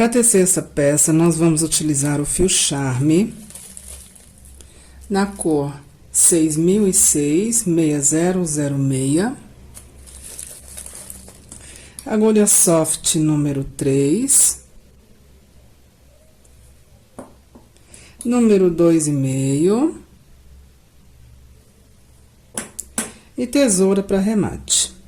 Para tecer essa peça, nós vamos utilizar o fio Charme na cor 6006 6006, agulha soft número 3, número 2,5 e tesoura para remate.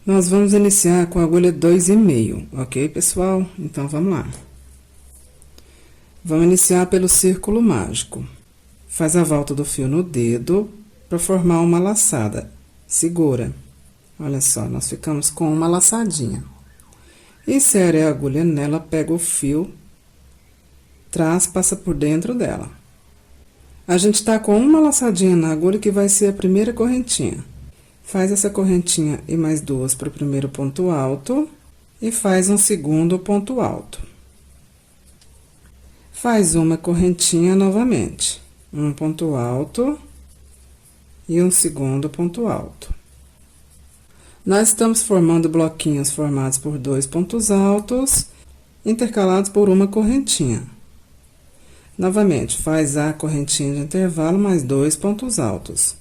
Nós vamos iniciar com a agulha 2,5, ok, pessoal? Então, vamos lá. Vamos iniciar pelo círculo mágico. Faz a volta do fio no dedo para formar uma laçada. Segura. Olha só, nós ficamos com uma laçadinha. Insere a agulha nela, pega o fio, traz, passa por dentro dela. A gente tá com uma laçadinha na agulha que vai ser a primeira correntinha. Faz essa correntinha e mais duas para o primeiro ponto alto e faz um segundo ponto alto. Faz uma correntinha novamente, um ponto alto e um segundo ponto alto. Nós estamos formando bloquinhos formados por 2 pontos altos, intercalados por uma correntinha. Novamente, faz a correntinha de intervalo mais 2 pontos altos.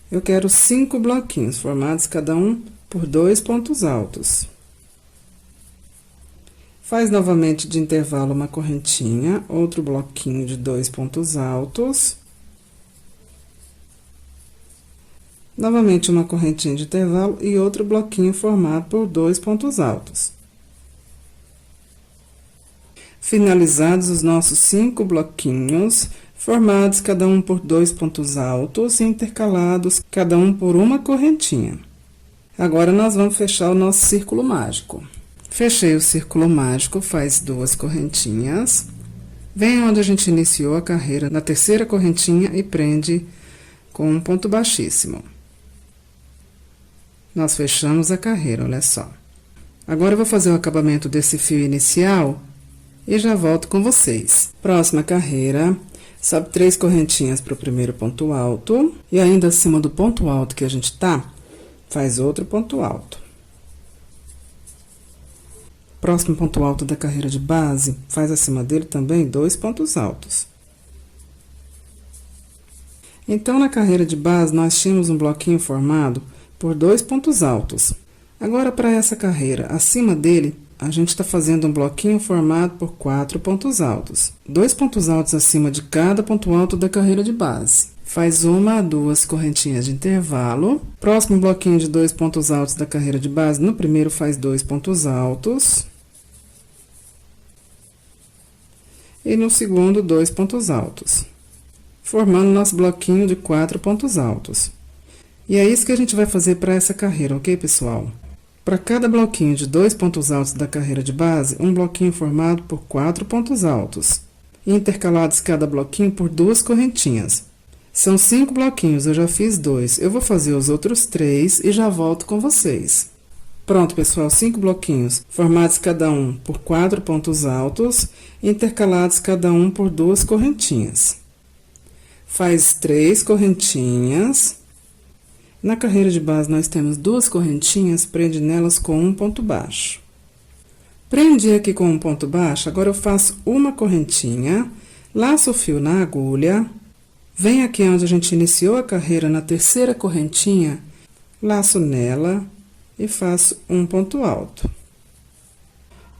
Eu quero 5 bloquinhos, formados cada um por 2 pontos altos. Faz novamente de intervalo uma correntinha, outro bloquinho de 2 pontos altos. Novamente uma correntinha de intervalo e outro bloquinho formado por 2 pontos altos. Finalizados os nossos 5 bloquinhos, formados cada um por 2 pontos altos e intercalados cada um por uma correntinha. Agora, nós vamos fechar o nosso círculo mágico. Fechei o círculo mágico, faz 2 correntinhas. Vem onde a gente iniciou a carreira, na terceira correntinha e prende com um ponto baixíssimo. Nós fechamos a carreira, olha só. Agora, eu vou fazer o acabamento desse fio inicial e já volto com vocês. Próxima carreira. Sobe 3 correntinhas para o primeiro ponto alto. E ainda acima do ponto alto que a gente tá, faz outro ponto alto. Próximo ponto alto da carreira de base, faz acima dele também 2 pontos altos. Então, na carreira de base, nós tínhamos um bloquinho formado por 2 pontos altos. Agora, para essa carreira, acima dele, a gente está fazendo um bloquinho formado por 4 pontos altos. 2 pontos altos acima de cada ponto alto da carreira de base. Faz 1 a 2 correntinhas de intervalo. Próximo bloquinho de 2 pontos altos da carreira de base, no primeiro faz 2 pontos altos. E no segundo, 2 pontos altos. Formando nosso bloquinho de 4 pontos altos. E é isso que a gente vai fazer para essa carreira, ok, pessoal? Para cada bloquinho de 2 pontos altos da carreira de base, um bloquinho formado por 4 pontos altos, intercalados cada bloquinho por 2 correntinhas. São 5 bloquinhos, eu já fiz 2. Eu vou fazer os outros 3 e já volto com vocês. Pronto, pessoal, 5 bloquinhos, formados cada um por 4 pontos altos, intercalados cada um por 2 correntinhas. Faz 3 correntinhas. Na carreira de base, nós temos 2 correntinhas, prende nelas com um ponto baixo. Prendi aqui com um ponto baixo, agora eu faço uma correntinha, laço o fio na agulha, venho aqui onde a gente iniciou a carreira, na terceira correntinha, laço nela e faço um ponto alto.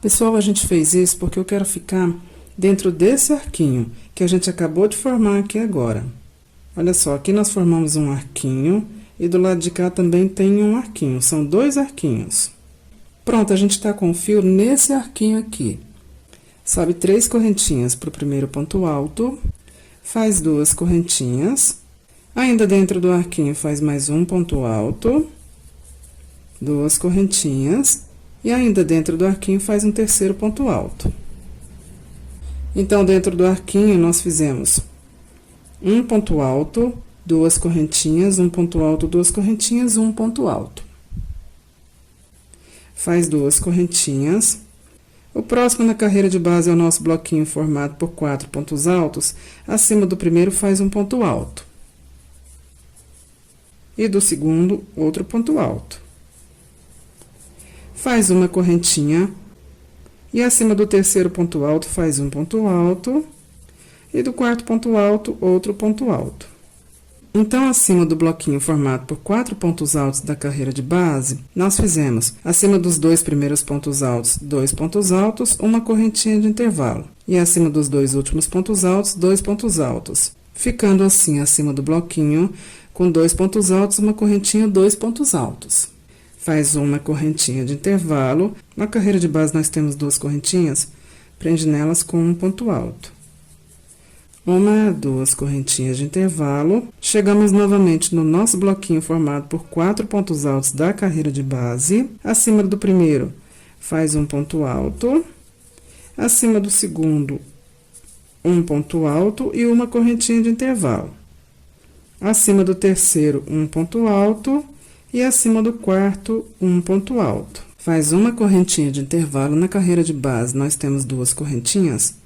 Pessoal, a gente fez isso porque eu quero ficar dentro desse arquinho que a gente acabou de formar aqui agora. Olha só, aqui nós formamos um arquinho. E do lado de cá também tem um arquinho, são 2 arquinhos. Pronto, a gente tá com o fio nesse arquinho aqui. Sobe 3 correntinhas para o primeiro ponto alto, faz 2 correntinhas. Ainda dentro do arquinho, faz mais um ponto alto, 2 correntinhas. E ainda dentro do arquinho, faz um terceiro ponto alto. Então, dentro do arquinho, nós fizemos um ponto alto, 2 correntinhas, um ponto alto, 2 correntinhas, um ponto alto. Faz 2 correntinhas. O próximo na carreira de base é o nosso bloquinho formado por 4 pontos altos. Acima do primeiro faz um ponto alto. E do segundo, outro ponto alto. faz uma correntinha, e acima do terceiro ponto alto faz um ponto alto, e do quarto ponto alto, outro ponto alto. Então, acima do bloquinho formado por 4 pontos altos da carreira de base, nós fizemos, acima dos 2 primeiros pontos altos, 2 pontos altos, uma correntinha de intervalo. E acima dos 2 últimos pontos altos, 2 pontos altos. Ficando assim, acima do bloquinho, com 2 pontos altos, uma correntinha, 2 pontos altos. Faz uma correntinha de intervalo. Na carreira de base, nós temos 2 correntinhas, prende nelas com um ponto alto. Uma, 2 correntinhas de intervalo. Chegamos novamente no nosso bloquinho formado por 4 pontos altos da carreira de base. Acima do primeiro, faz um ponto alto. Acima do segundo, um ponto alto e uma correntinha de intervalo. Acima do terceiro, um ponto alto. E acima do quarto, um ponto alto. Faz uma correntinha de intervalo. Na carreira de base, nós temos 2 correntinhas.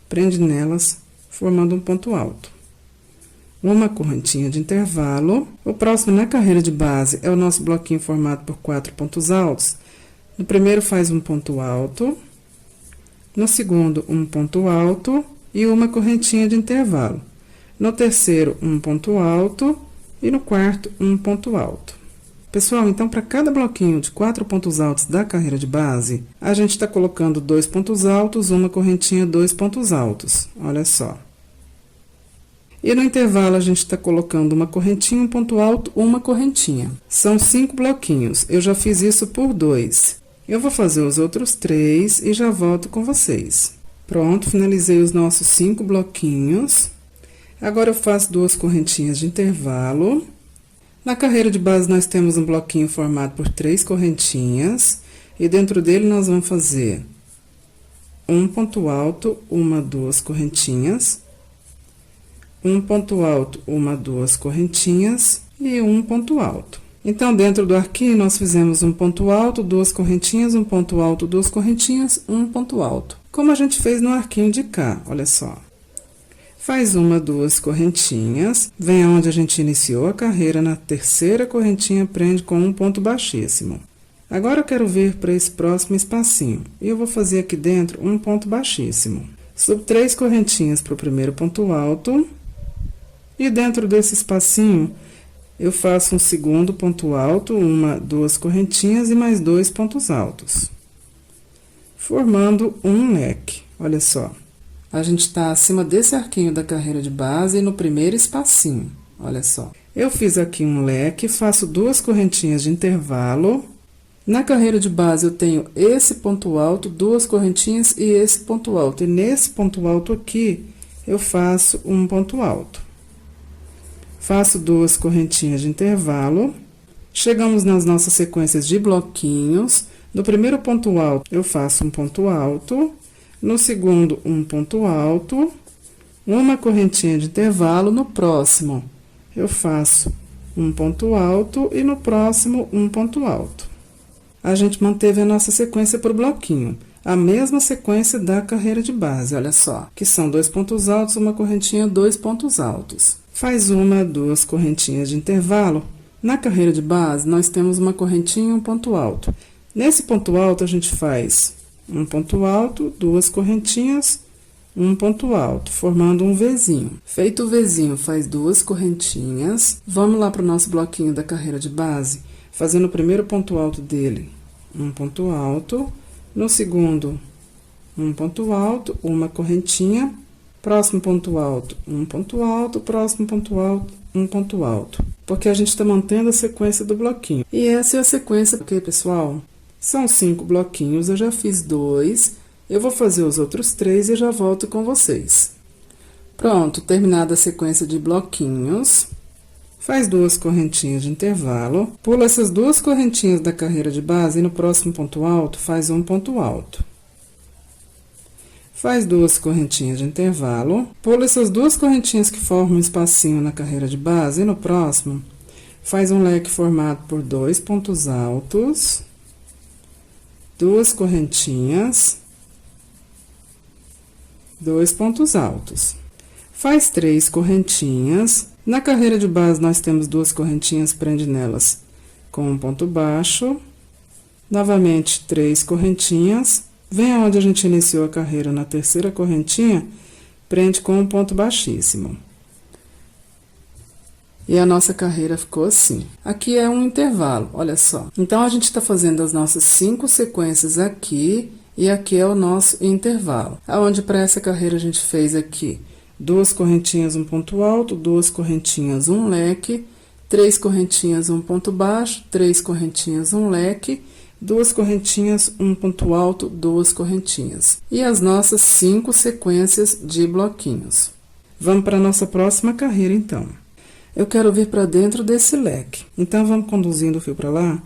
Prende nelas, formando um ponto alto. Uma correntinha de intervalo. O próximo na carreira de base é o nosso bloquinho formado por 4 pontos altos. No primeiro faz um ponto alto. No segundo, um ponto alto e uma correntinha de intervalo. No terceiro, um ponto alto e no quarto, um ponto alto. Pessoal, então, para cada bloquinho de 4 pontos altos da carreira de base, a gente está colocando 2 pontos altos, uma correntinha, 2 pontos altos. Olha só. E no intervalo, a gente está colocando uma correntinha, um ponto alto, uma correntinha. São 5 bloquinhos. Eu já fiz isso por 2. Eu vou fazer os outros 3 e já volto com vocês. Pronto, finalizei os nossos 5 bloquinhos. Agora, eu faço 2 correntinhas de intervalo. Na carreira de base, nós temos um bloquinho formado por 3 correntinhas. E dentro dele, nós vamos fazer um ponto alto, uma, 2 correntinhas. Um ponto alto, uma, 2 correntinhas. E um ponto alto. Então, dentro do arquinho, nós fizemos um ponto alto, 2 correntinhas, um ponto alto, 2 correntinhas, um ponto alto. Como a gente fez no arquinho de cá, olha só. Faz uma, 2 correntinhas, vem aonde a gente iniciou a carreira, na terceira correntinha, prende com um ponto baixíssimo. Agora, eu quero vir para esse próximo espacinho, e eu vou fazer aqui dentro um ponto baixíssimo. Subo 3 correntinhas para o primeiro ponto alto, e dentro desse espacinho, eu faço um segundo ponto alto, uma, 2 correntinhas e mais 2 pontos altos. Formando um leque, olha só. A gente está acima desse arquinho da carreira de base e no primeiro espacinho, olha só. Eu fiz aqui um leque, faço 2 correntinhas de intervalo. Na carreira de base, eu tenho esse ponto alto, 2 correntinhas e esse ponto alto. E nesse ponto alto aqui, eu faço um ponto alto. Faço 2 correntinhas de intervalo. Chegamos nas nossas sequências de bloquinhos. No primeiro ponto alto, eu faço um ponto alto. No segundo, um ponto alto, uma correntinha de intervalo. No próximo, eu faço um ponto alto e no próximo, um ponto alto. A gente manteve a nossa sequência por bloquinho, a mesma sequência da carreira de base, olha só, que são 2 pontos altos, uma correntinha, 2 pontos altos. Faz uma, 2 correntinhas de intervalo. Na carreira de base, nós temos uma correntinha e um ponto alto. Nesse ponto alto, a gente faz um ponto alto, 2 correntinhas, um ponto alto, formando um Vzinho. Feito o Vzinho, faz 2 correntinhas. Vamos lá para o nosso bloquinho da carreira de base, fazendo o primeiro ponto alto dele, um ponto alto. No segundo, um ponto alto, uma correntinha. Próximo ponto alto, um ponto alto. Próximo ponto alto, um ponto alto. Porque a gente está mantendo a sequência do bloquinho. E essa é a sequência, ok, pessoal? São 5 bloquinhos, eu já fiz 2, eu vou fazer os outros 3 e já volto com vocês. Pronto, terminada a sequência de bloquinhos, faz 2 correntinhas de intervalo, pula essas 2 correntinhas da carreira de base e no próximo ponto alto faz um ponto alto. Faz 2 correntinhas de intervalo, pula essas 2 correntinhas que formam um espacinho na carreira de base e no próximo faz um leque formado por 2 pontos altos. 2 correntinhas, 2 pontos altos. Faz 3 correntinhas. Na carreira de base, nós temos 2 correntinhas, prende nelas com um ponto baixo. Novamente, 3 correntinhas. Vem aonde a gente iniciou a carreira na terceira correntinha, prende com um ponto baixíssimo. E a nossa carreira ficou assim. Aqui é um intervalo, olha só. Então, a gente está fazendo as nossas 5 sequências aqui, e aqui é o nosso intervalo. Aonde para essa carreira a gente fez aqui 2 correntinhas, um ponto alto, 2 correntinhas, um leque, 3 correntinhas, um ponto baixo, 3 correntinhas, um leque, 2 correntinhas, um ponto alto, 2 correntinhas. E as nossas 5 sequências de bloquinhos. Vamos para a nossa próxima carreira, então. Eu quero vir para dentro desse leque. Então, vamos conduzindo o fio para lá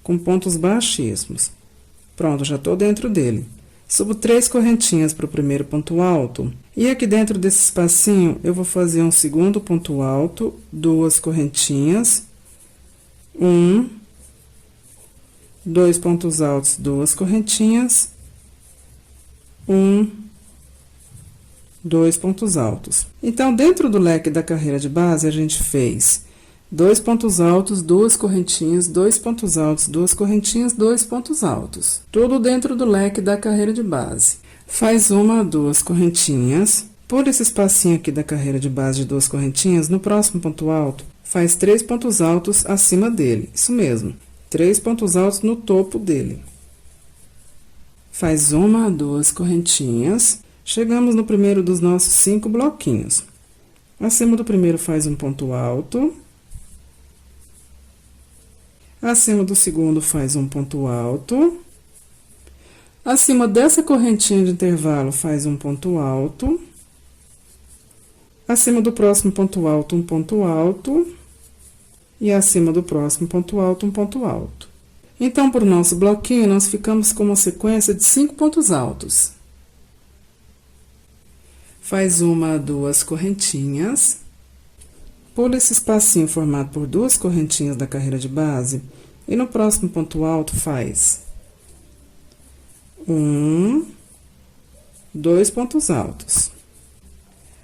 com pontos baixíssimos. Pronto, já estou dentro dele. Subo 3 correntinhas para o primeiro ponto alto. E aqui dentro desse espacinho, eu vou fazer um segundo ponto alto, 2 correntinhas, 2 pontos altos, 2 correntinhas, 2 pontos altos. Então, dentro do leque da carreira de base, a gente fez 2 pontos altos, 2 correntinhas, 2 pontos altos, 2 correntinhas, 2 pontos altos. Tudo dentro do leque da carreira de base. Faz 1, 2 correntinhas. Por esse espacinho aqui da carreira de base de 2 correntinhas, no próximo ponto alto, faz 3 pontos altos acima dele. Isso mesmo, 3 pontos altos no topo dele. Faz 1, 2 correntinhas. Chegamos no primeiro dos nossos 5 bloquinhos. Acima do primeiro faz um ponto alto. Acima do segundo faz um ponto alto. Acima dessa correntinha de intervalo faz um ponto alto. Acima do próximo ponto alto, um ponto alto. E acima do próximo ponto alto, um ponto alto. Então, para o nosso bloquinho, nós ficamos com uma sequência de 5 pontos altos. Faz 1, 2 correntinhas. Pula esse espacinho formado por 2 correntinhas da carreira de base. E no próximo ponto alto faz 2 pontos altos.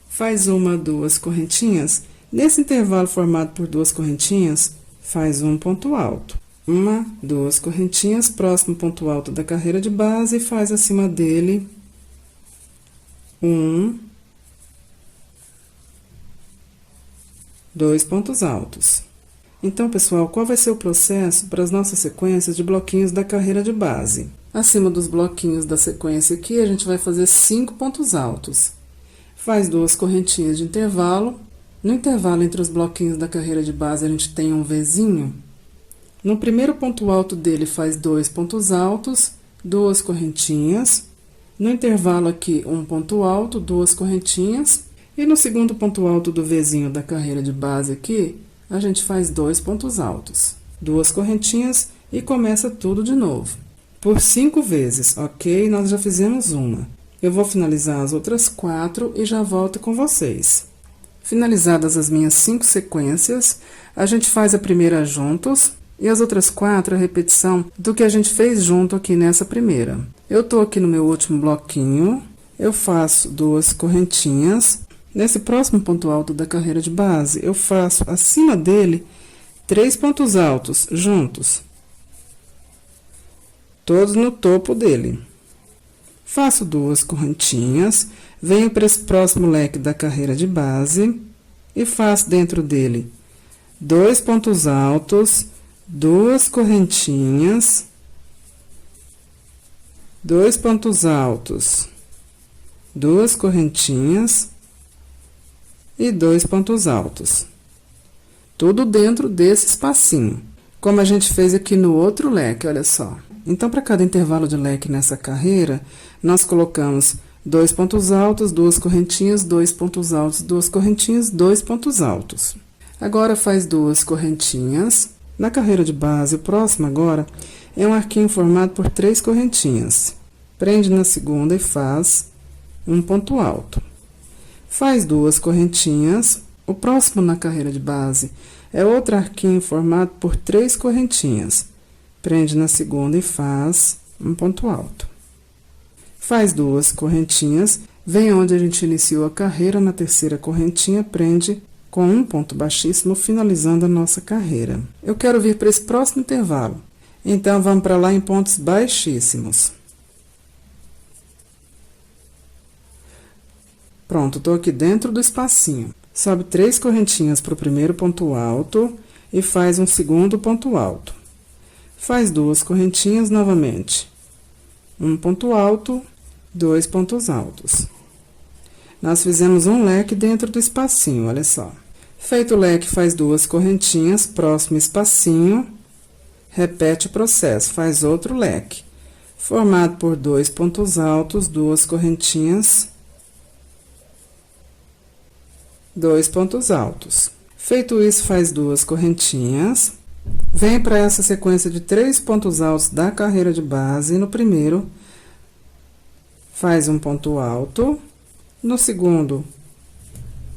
Faz 1, 2 correntinhas. Nesse intervalo formado por 2 correntinhas, faz um ponto alto. 1, 2 correntinhas, próximo ponto alto da carreira de base, e faz acima dele 2 pontos altos. Então, pessoal, qual vai ser o processo para as nossas sequências de bloquinhos da carreira de base? Acima dos bloquinhos da sequência aqui, a gente vai fazer 5 pontos altos. Faz 2 correntinhas de intervalo. No intervalo entre os bloquinhos da carreira de base, a gente tem um Vzinho. No primeiro ponto alto dele, faz 2 pontos altos, 2 correntinhas. No intervalo aqui, um ponto alto, 2 correntinhas. E no segundo ponto alto do Vzinho da carreira de base aqui, a gente faz 2 pontos altos, 2 correntinhas e começa tudo de novo. Por 5 vezes, ok? Nós já fizemos uma. Eu vou finalizar as outras 4 e já volto com vocês. Finalizadas as minhas 5 sequências, a gente faz a primeira juntos e as outras 4 a repetição do que a gente fez junto aqui nessa primeira. Eu tô aqui no meu último bloquinho, eu faço 2 correntinhas. Nesse próximo ponto alto da carreira de base, eu faço acima dele 3 pontos altos juntos, todos no topo dele. Faço 2 correntinhas, venho para esse próximo leque da carreira de base e faço dentro dele 2 pontos altos, 2 correntinhas, 2 pontos altos, 2 correntinhas e 2 pontos altos. Tudo dentro desse espacinho, como a gente fez aqui no outro leque, olha só. Então, para cada intervalo de leque nessa carreira, nós colocamos 2 pontos altos, 2 correntinhas, 2 pontos altos, 2 correntinhas, 2 pontos altos. Agora, faz 2 correntinhas. Na carreira de base, o próximo agora é um arquinho formado por 3 correntinhas. Prende na segunda e faz um ponto alto. Faz 2 correntinhas. O próximo na carreira de base é outro arquinho formado por 3 correntinhas. Prende na segunda e faz um ponto alto. Faz 2 correntinhas, vem onde a gente iniciou a carreira, na terceira correntinha, prende com um ponto baixíssimo, finalizando a nossa carreira. Eu quero vir para esse próximo intervalo. Então, vamos para lá em pontos baixíssimos. Pronto, tô aqui dentro do espacinho. Sobe 3 correntinhas para o primeiro ponto alto e faz um segundo ponto alto. Faz 2 correntinhas novamente. Um ponto alto, 2 pontos altos. Nós fizemos um leque dentro do espacinho, olha só. Feito o leque, faz 2 correntinhas, próximo espacinho, repete o processo, faz outro leque. Formado por 2 pontos altos, 2 correntinhas, 2 pontos altos. Feito isso, faz 2 correntinhas. Vem para essa sequência de 3 pontos altos da carreira de base. No primeiro, faz um ponto alto. No segundo,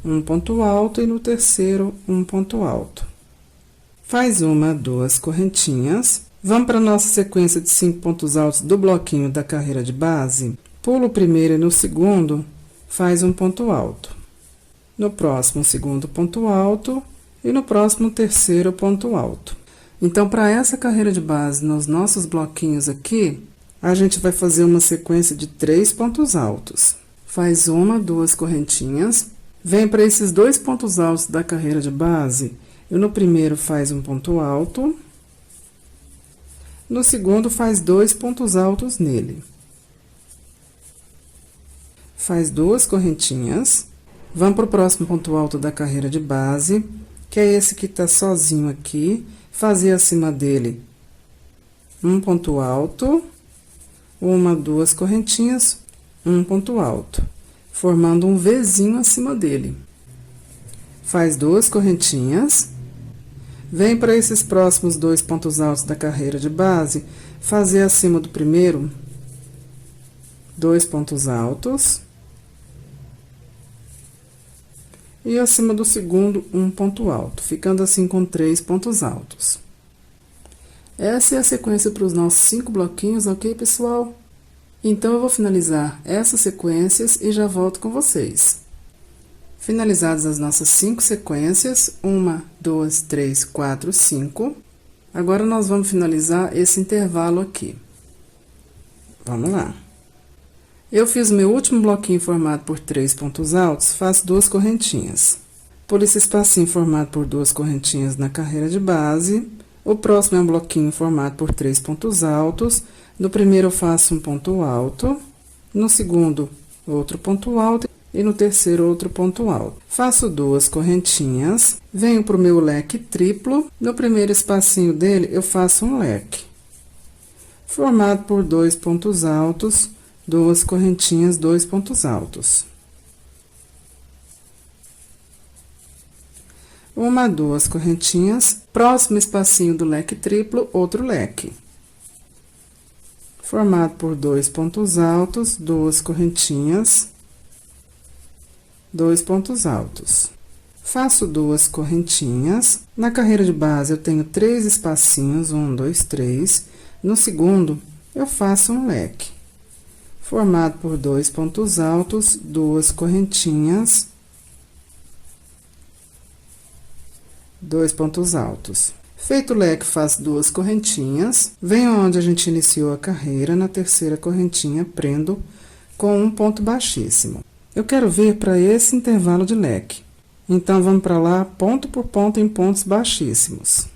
um ponto alto. E no terceiro, um ponto alto. Faz 1, 2 correntinhas. Vamos para a nossa sequência de 5 pontos altos do bloquinho da carreira de base. Pula o primeiro e no segundo, faz um ponto alto. No próximo, segundo ponto alto. E no próximo, terceiro ponto alto. Então, para essa carreira de base, nos nossos bloquinhos aqui, a gente vai fazer uma sequência de 3 pontos altos. Faz 1, 2 correntinhas. Vem para esses 2 pontos altos da carreira de base. E no primeiro, faz um ponto alto. No segundo, faz 2 pontos altos nele. Faz 2 correntinhas. Vamos para o próximo ponto alto da carreira de base, que é esse que tá sozinho aqui. Fazer acima dele um ponto alto, 1, 2 correntinhas, um ponto alto, formando um Vzinho acima dele. Faz 2 correntinhas. Vem para esses próximos 2 pontos altos da carreira de base, fazer acima do primeiro 2 pontos altos. E acima do segundo, um ponto alto, ficando assim com 3 pontos altos. Essa é a sequência para os nossos 5 bloquinhos, ok, pessoal? Então, eu vou finalizar essas sequências e já volto com vocês. Finalizadas as nossas 5 sequências, 1, 2, 3, 4, 5. Agora, nós vamos finalizar esse intervalo aqui. Vamos lá. Eu fiz o meu último bloquinho formado por 3 pontos altos, faço 2 correntinhas. Pulo esse espacinho formado por 2 correntinhas na carreira de base. O próximo é um bloquinho formado por 3 pontos altos. No primeiro, eu faço um ponto alto. No segundo, outro ponto alto. E no terceiro, outro ponto alto. Faço 2 correntinhas. Venho para o meu leque triplo. No primeiro espacinho dele, eu faço um leque. Formado por 2 pontos altos. 2 correntinhas, 2 pontos altos. 1, 2 correntinhas. Próximo espacinho do leque triplo, outro leque. Formado por 2 pontos altos, 2 correntinhas, 2 pontos altos. Faço 2 correntinhas. Na carreira de base, eu tenho 3 espacinhos, 1, 2, 3. No segundo, eu faço um leque. Formado por 2 pontos altos, 2 correntinhas, 2 pontos altos. Feito o leque, faço 2 correntinhas, venho onde a gente iniciou a carreira, na terceira correntinha, prendo com um ponto baixíssimo. Eu quero vir para esse intervalo de leque. Então, vamos para lá, ponto por ponto, em pontos baixíssimos.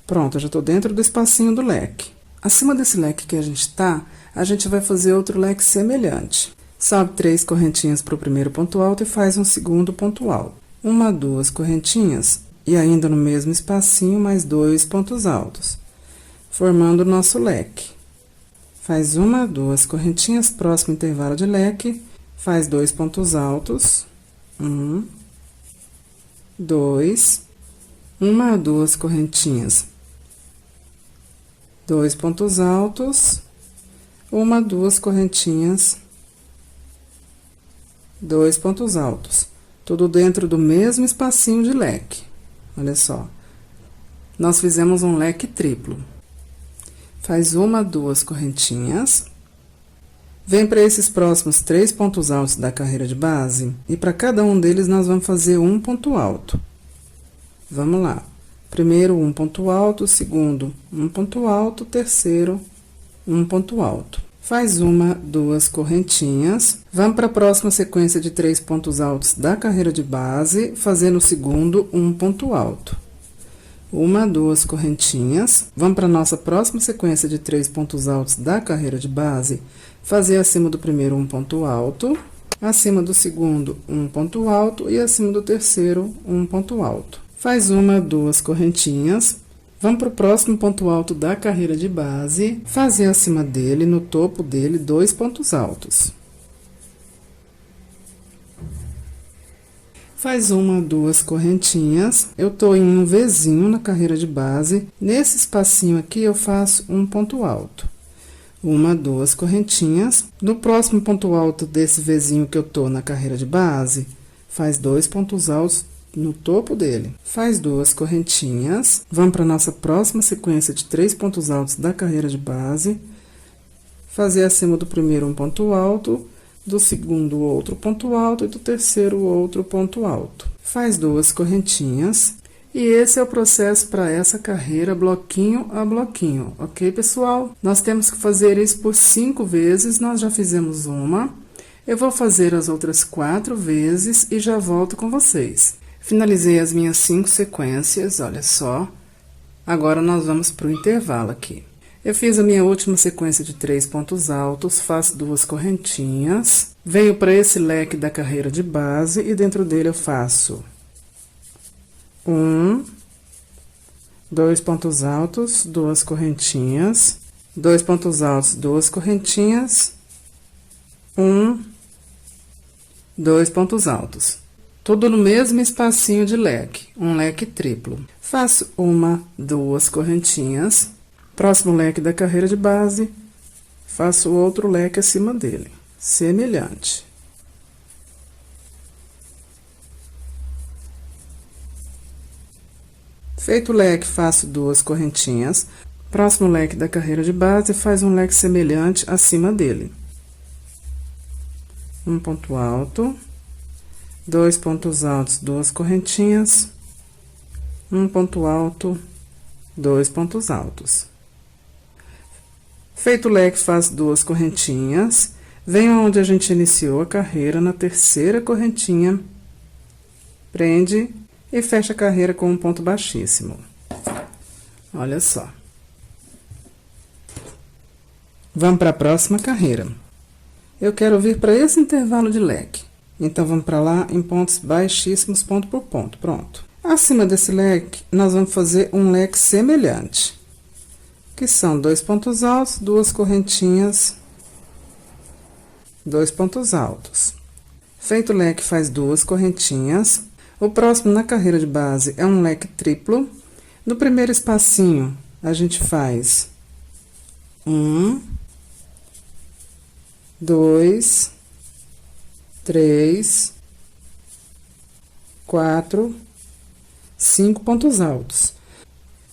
Pronto, eu já tô dentro do espacinho do leque. Acima desse leque que a gente tá, a gente vai fazer outro leque semelhante. Sobe 3 correntinhas para o primeiro ponto alto e faz um segundo ponto alto. 1, 2 correntinhas e ainda no mesmo espacinho, mais 2 pontos altos, formando o nosso leque. Faz 1, 2 correntinhas, próximo intervalo de leque, faz 2 pontos altos. 1, 2, 1, 2 correntinhas, 2 pontos altos, 1, 2 correntinhas, 2 pontos altos. Tudo dentro do mesmo espacinho de leque. Olha só. Nós fizemos um leque triplo. Faz 1, 2 correntinhas. Vem para esses próximos 3 pontos altos da carreira de base. E para cada um deles, nós vamos fazer um ponto alto. Vamos lá. Primeiro, um ponto alto, segundo, um ponto alto, terceiro, um ponto alto. Faz uma, duas correntinhas. Vamos para a próxima sequência de 3 pontos altos da carreira de base, fazendo o segundo, um ponto alto. Uma, duas correntinhas. Vamos para a nossa próxima sequência de 3 pontos altos da carreira de base, fazer acima do primeiro um ponto alto, acima do segundo um ponto alto e acima do terceiro um ponto alto. Faz uma, duas correntinhas. Vamos para o próximo ponto alto da carreira de base, fazer acima dele, no topo dele, 2 pontos altos. Faz uma, duas correntinhas. Eu tô em um Vzinho na carreira de base. Nesse espacinho aqui, eu faço um ponto alto. Uma, duas correntinhas. No próximo ponto alto desse Vzinho que eu tô na carreira de base, faz 2 pontos altos no topo dele. Faz duas correntinhas. Vamos para nossa próxima sequência de 3 pontos altos da carreira de base. Fazer acima do primeiro um ponto alto, do segundo outro ponto alto e do terceiro outro ponto alto. Faz duas correntinhas. E esse é o processo para essa carreira bloquinho a bloquinho, ok, pessoal? Nós temos que fazer isso por 5 vezes, nós já fizemos uma. Eu vou fazer as outras 4 vezes e já volto com vocês. Finalizei as minhas 5 sequências, olha só. Agora, nós vamos para o intervalo aqui. Eu fiz a minha última sequência de 3 pontos altos, faço 2 correntinhas, venho para esse leque da carreira de base e dentro dele eu faço 1, 2 pontos altos, 2 correntinhas, 2 pontos altos, 2 correntinhas, 1, 2 pontos altos. Tudo no mesmo espacinho de leque, um leque triplo. Faço uma, duas correntinhas. Próximo leque da carreira de base, faço outro leque acima dele, semelhante. Feito o leque, faço 2 correntinhas. Próximo leque da carreira de base, faz um leque semelhante acima dele. Um ponto alto. 2 pontos altos, 2 correntinhas, um ponto alto, 2 pontos altos. Feito o leque, faço 2 correntinhas, venho onde a gente iniciou a carreira, na terceira correntinha, prende e fecha a carreira com um ponto baixíssimo. Olha só. Vamos para a próxima carreira. Eu quero vir para esse intervalo de leque. Então, vamos para lá em pontos baixíssimos, ponto por ponto. Pronto. Acima desse leque, nós vamos fazer um leque semelhante, que são 2 pontos altos, 2 correntinhas, 2 pontos altos. Feito o leque, faz 2 correntinhas. O próximo na carreira de base é um leque triplo. No primeiro espacinho, a gente faz 1, 2, 3, 4, 5 pontos altos.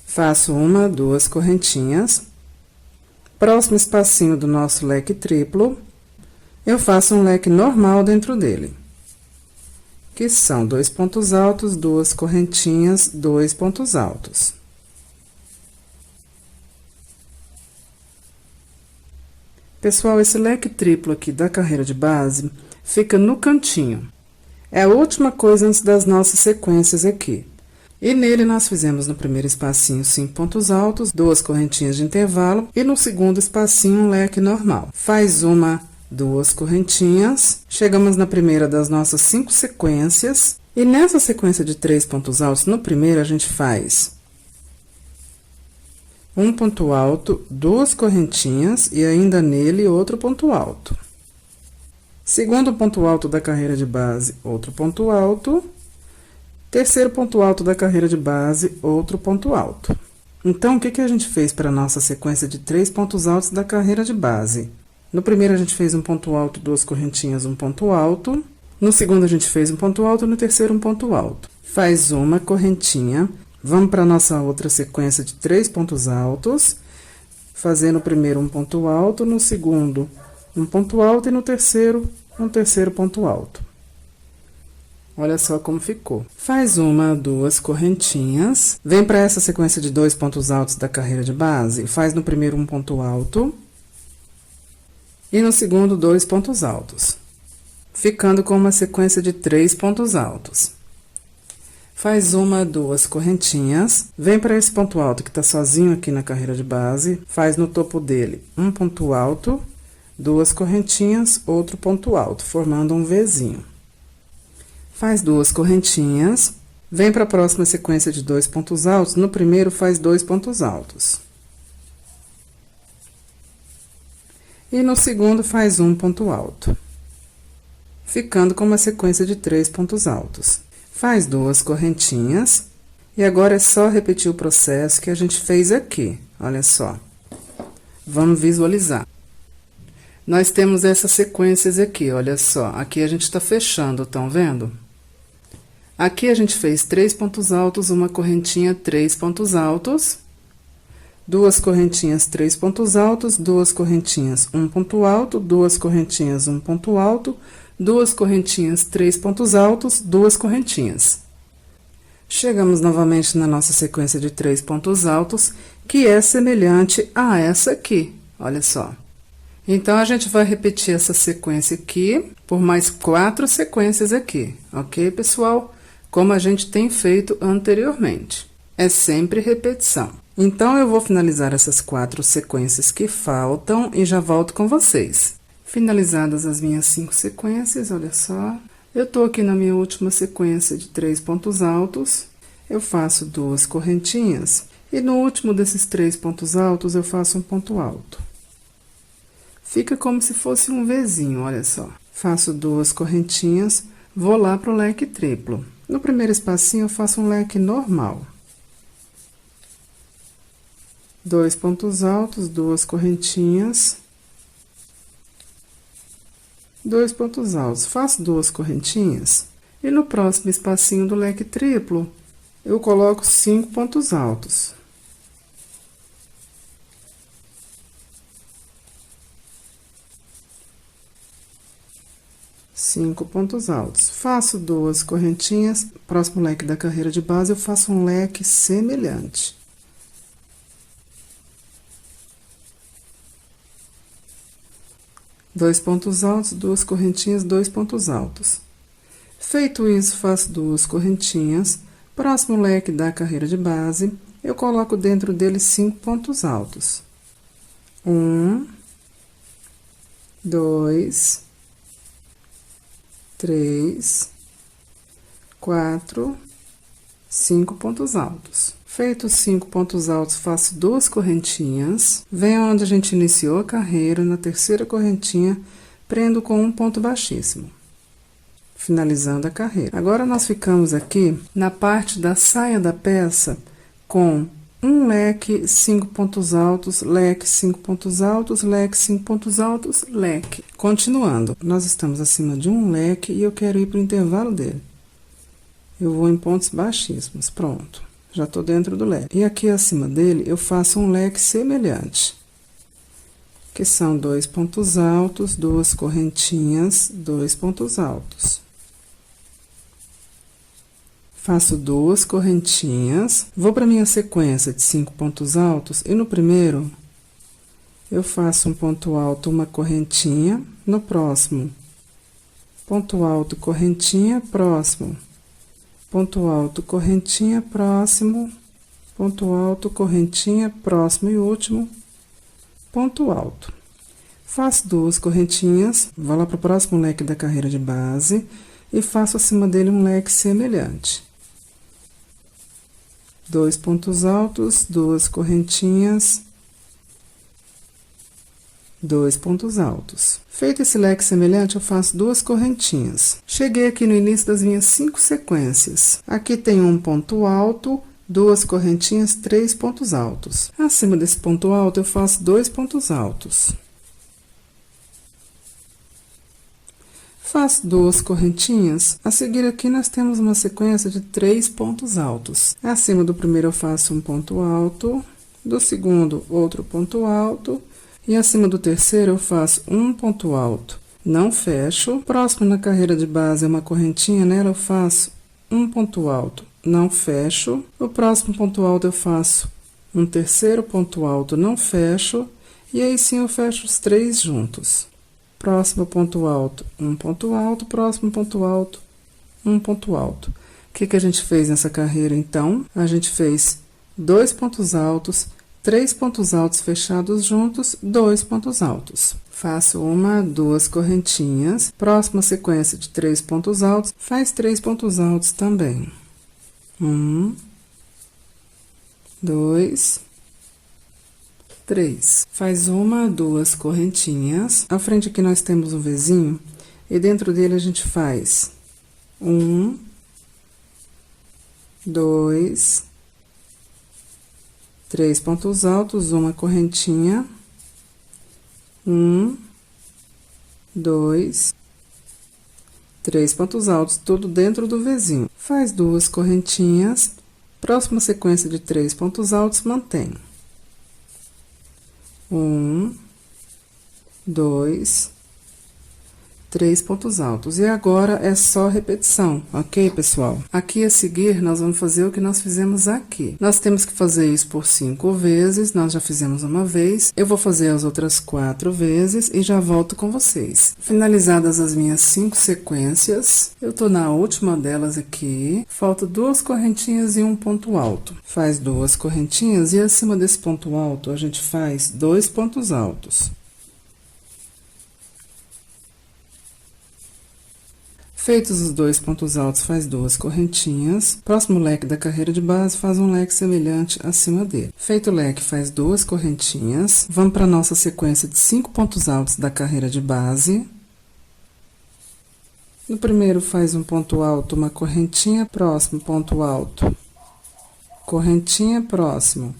Faço uma, duas correntinhas. Próximo espacinho do nosso leque triplo, eu faço um leque normal dentro dele, que são 2 pontos altos, 2 correntinhas, 2 pontos altos. Pessoal, esse leque triplo aqui da carreira de base fica no cantinho. É a última coisa antes das nossas sequências aqui. E nele nós fizemos no primeiro espacinho 5 pontos altos, 2 correntinhas de intervalo e no segundo espacinho um leque normal. Faz uma, duas correntinhas, chegamos na primeira das nossas 5 sequências e nessa sequência de 3 pontos altos, no primeiro a gente faz um ponto alto, 2 correntinhas e ainda nele outro ponto alto. Segundo ponto alto da carreira de base, outro ponto alto. Terceiro ponto alto da carreira de base, outro ponto alto. Então, o que a gente fez para a nossa sequência de 3 pontos altos da carreira de base? No primeiro, a gente fez um ponto alto, 2 correntinhas, um ponto alto. No segundo, a gente fez um ponto alto, no terceiro, um ponto alto. Faz uma correntinha. Vamos para a nossa outra sequência de 3 pontos altos. Fazer no primeiro um ponto alto, no segundo um ponto alto e no terceiro, um terceiro ponto alto. Olha só como ficou. Faz uma, duas correntinhas. Vem para essa sequência de 2 pontos altos da carreira de base. Faz no primeiro um ponto alto. E no segundo, 2 pontos altos. Ficando com uma sequência de 3 pontos altos. Faz uma, duas correntinhas. Vem para esse ponto alto que tá sozinho aqui na carreira de base. Faz no topo dele um ponto alto, 2 correntinhas, outro ponto alto, formando um Vzinho. Faz 2 correntinhas, vem para a próxima sequência de 2 pontos altos, no primeiro faz 2 pontos altos. E no segundo faz um ponto alto, ficando com uma sequência de 3 pontos altos. Faz 2 correntinhas, e agora é só repetir o processo que a gente fez aqui, olha só. Vamos visualizar. Nós temos essas sequências aqui, olha só, aqui a gente tá fechando, estão vendo? Aqui a gente fez 3 pontos altos, uma correntinha, 3 pontos altos, 2 correntinhas, 3 pontos altos, 2 correntinhas, 1 ponto alto, 2 correntinhas, 1 ponto alto, 2 correntinhas, 3 pontos altos, 2 correntinhas. Chegamos novamente na nossa sequência de 3 pontos altos, que é semelhante a essa aqui, olha só. Então, a gente vai repetir essa sequência aqui por mais 4 sequências aqui, ok, pessoal? Como a gente tem feito anteriormente. É sempre repetição. Então, eu vou finalizar essas 4 sequências que faltam e já volto com vocês. Finalizadas as minhas 5 sequências, olha só. Eu tô aqui na minha última sequência de 3 pontos altos. Eu faço 2 correntinhas. E no último desses 3 pontos altos, eu faço um ponto alto. Fica como se fosse um Vzinho, olha só. Faço 2 correntinhas, vou lá pro leque triplo. No primeiro espacinho, eu faço um leque normal. 2 pontos altos, 2 correntinhas. 2 pontos altos, faço 2 correntinhas. E no próximo espacinho do leque triplo, eu coloco 5 pontos altos. Cinco pontos altos. Faço 2 correntinhas. Próximo leque da carreira de base, eu faço um leque semelhante. Dois pontos altos, 2 correntinhas, 2 pontos altos. Feito isso, faço 2 correntinhas. Próximo leque da carreira de base, eu coloco dentro dele 5 pontos altos. 1, 2, 3, 4, 5 pontos altos. Feitos 5 pontos altos, faço 2 correntinhas. Venho onde a gente iniciou a carreira, na terceira correntinha, prendo com um ponto baixíssimo. Finalizando a carreira. Agora, nós ficamos aqui na parte da saia da peça com um leque, 5 pontos altos, leque, 5 pontos altos, leque, 5 pontos altos, leque. Continuando, nós estamos acima de um leque e eu quero ir para o intervalo dele. Eu vou em pontos baixíssimos, pronto. Já tô dentro do leque. E aqui acima dele, eu faço um leque semelhante. Que são 2 pontos altos, 2 correntinhas, 2 pontos altos. Faço 2 correntinhas, vou para minha sequência de 5 pontos altos e no primeiro eu faço um ponto alto, uma correntinha, no próximo ponto alto, correntinha, próximo, ponto alto, correntinha, próximo, ponto alto, correntinha, próximo e último, ponto alto. Faço 2 correntinhas, vou lá para o próximo leque da carreira de base e faço acima dele um leque semelhante. 2 pontos altos, 2 correntinhas, 2 pontos altos. Feito esse leque semelhante, eu faço 2 correntinhas. Cheguei aqui no início das minhas 5 sequências. Aqui tem um ponto alto, 2 correntinhas, 3 pontos altos. Acima desse ponto alto, eu faço 2 pontos altos. Faço 2 correntinhas. A seguir aqui, nós temos uma sequência de 3 pontos altos. Acima do primeiro, eu faço um ponto alto. Do segundo, outro ponto alto. E acima do terceiro, eu faço um ponto alto. não fecho. Próximo na carreira de base é uma correntinha, nela eu faço um ponto alto, não fecho. O próximo ponto alto eu faço um terceiro ponto alto, não fecho. E aí sim eu fecho os 3 juntos. Próximo ponto alto, um ponto alto, próximo ponto alto, um ponto alto. O que a gente fez nessa carreira, então? A gente fez 2 pontos altos, 3 pontos altos fechados juntos, 2 pontos altos. Faço 1, 2 correntinhas. Próxima sequência de 3 pontos altos, faz 3 pontos altos também. 1, 2, 3. Faz 1, 2 correntinhas. À frente aqui nós temos um Vzinho, e dentro dele a gente faz 1, 2, 3 pontos altos, uma correntinha, 1, 2, 3 pontos altos, tudo dentro do Vzinho. Faz 2 correntinhas, próxima sequência de 3 pontos altos, mantém. 1, 2, 3 pontos altos. E agora é só repetição, ok, pessoal? Aqui a seguir, nós vamos fazer o que nós fizemos aqui. Nós temos que fazer isso por 5 vezes, nós já fizemos uma vez. Eu vou fazer as outras 4 vezes e já volto com vocês. Finalizadas as minhas 5 sequências, eu tô na última delas aqui. Falta 2 correntinhas e um ponto alto. Faz 2 correntinhas e acima desse ponto alto, a gente faz 2 pontos altos. Feitos os 2 pontos altos, faz 2 correntinhas. Próximo leque da carreira de base, faz um leque semelhante acima dele. Feito o leque, faz 2 correntinhas. Vamos para a nossa sequência de 5 pontos altos da carreira de base. No primeiro, faz um ponto alto, uma correntinha, próximo, ponto alto. Correntinha, próximo.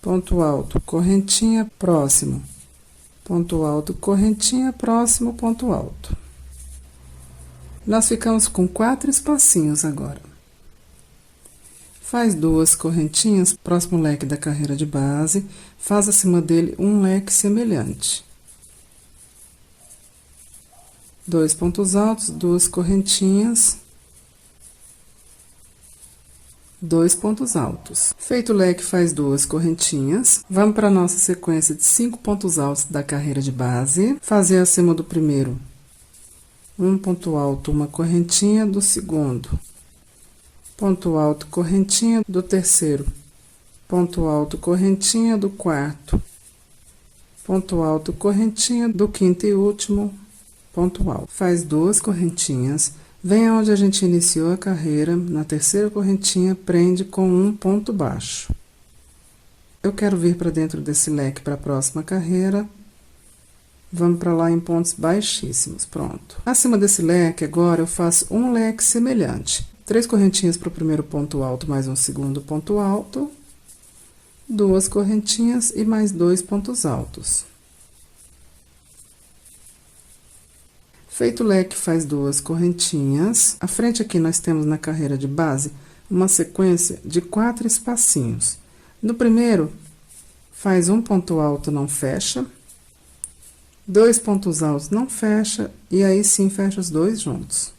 Ponto alto, correntinha, próximo. Ponto alto, correntinha, próximo, ponto alto. Nós ficamos com 4 espacinhos agora. Faz 2 correntinhas, próximo leque da carreira de base, faz acima dele um leque semelhante. 2 pontos altos, 2 correntinhas, 2 pontos altos. Feito o leque, faz 2 correntinhas. Vamos para a nossa sequência de 5 pontos altos da carreira de base. Fazer acima do primeiro um ponto alto, uma correntinha do segundo, ponto alto, correntinha do terceiro, ponto alto, correntinha do quarto, ponto alto, correntinha do quinto e último, ponto alto. Faz 2 correntinhas, vem aonde a gente iniciou a carreira, na terceira correntinha, prende com um ponto baixo. Eu quero vir para dentro desse leque para a próxima carreira. Vamos para lá em pontos baixíssimos, pronto. Acima desse leque, agora, eu faço um leque semelhante. 3 correntinhas para o primeiro ponto alto, mais um segundo ponto alto. 2 correntinhas e mais 2 pontos altos. Feito o leque, faz 2 correntinhas. À frente aqui, nós temos na carreira de base, uma sequência de 4 espacinhos. No primeiro, faz um ponto alto, não fecha. 2 pontos altos, não fecha, e aí sim fecha os 2 juntos.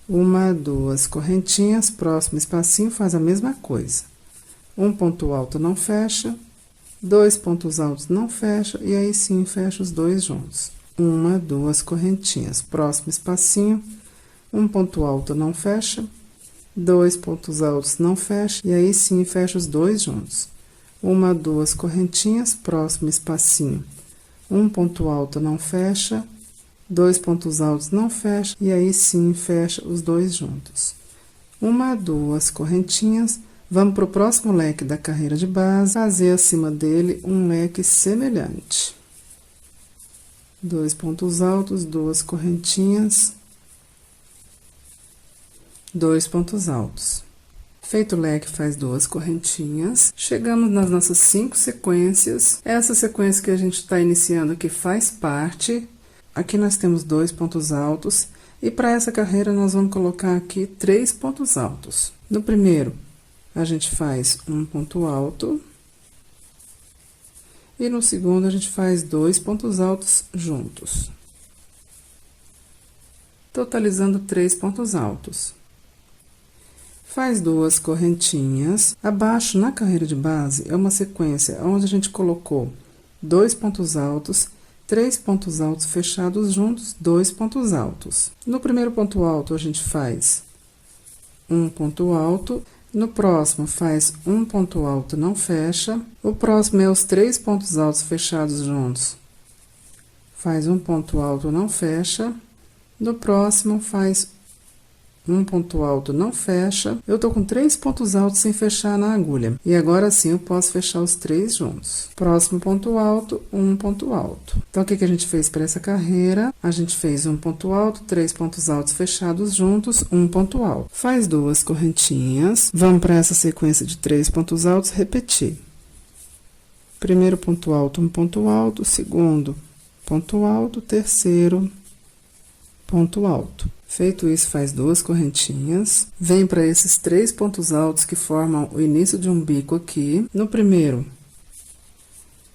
1, 2 correntinhas, próximo espacinho, faz a mesma coisa. Um ponto alto, não fecha, 2 pontos altos, não fecha, e aí sim fecha os 2 juntos. 1, 2 correntinhas, próximo espacinho, um ponto alto, não fecha, 2 pontos altos, não fecha, e aí sim fecha os 2 juntos. 1, 2 correntinhas, próximo espacinho. Um ponto alto não fecha, 2 pontos altos não fecha, e aí sim fecha os 2 juntos. 1, 2 correntinhas, vamos para o próximo leque da carreira de base, fazer acima dele um leque semelhante. 2 pontos altos, 2 correntinhas, 2 pontos altos. Feito o leque, faz 2 correntinhas. Chegamos nas nossas 5 sequências. Essa sequência que a gente está iniciando aqui faz parte. Aqui nós temos 2 pontos altos. E para essa carreira, nós vamos colocar aqui 3 pontos altos. No primeiro, a gente faz um ponto alto. E no segundo, a gente faz 2 pontos altos juntos. totalizando 3 pontos altos. Faz 2 correntinhas. Abaixo, na carreira de base, é uma sequência onde a gente colocou 2 pontos altos, 3 pontos altos fechados juntos, 2 pontos altos. No primeiro ponto alto, a gente faz um ponto alto. No próximo, faz um ponto alto, não fecha. O próximo é os 3 pontos altos fechados juntos. Faz um ponto alto, não fecha. No próximo, faz um ponto alto, não fecha. Eu tô com 3 pontos altos sem fechar na agulha. E agora sim, eu posso fechar os 3 juntos. Próximo ponto alto, um ponto alto. Então, o que a gente fez para essa carreira? A gente fez um ponto alto, 3 pontos altos fechados juntos, um ponto alto. Faz 2 correntinhas. Vamos para essa sequência de 3 pontos altos, repetir. Primeiro ponto alto, um ponto alto. Segundo ponto alto, terceiro ponto alto. Feito isso, faz 2 correntinhas. Vem para esses 3 pontos altos que formam o início de um bico aqui. No primeiro,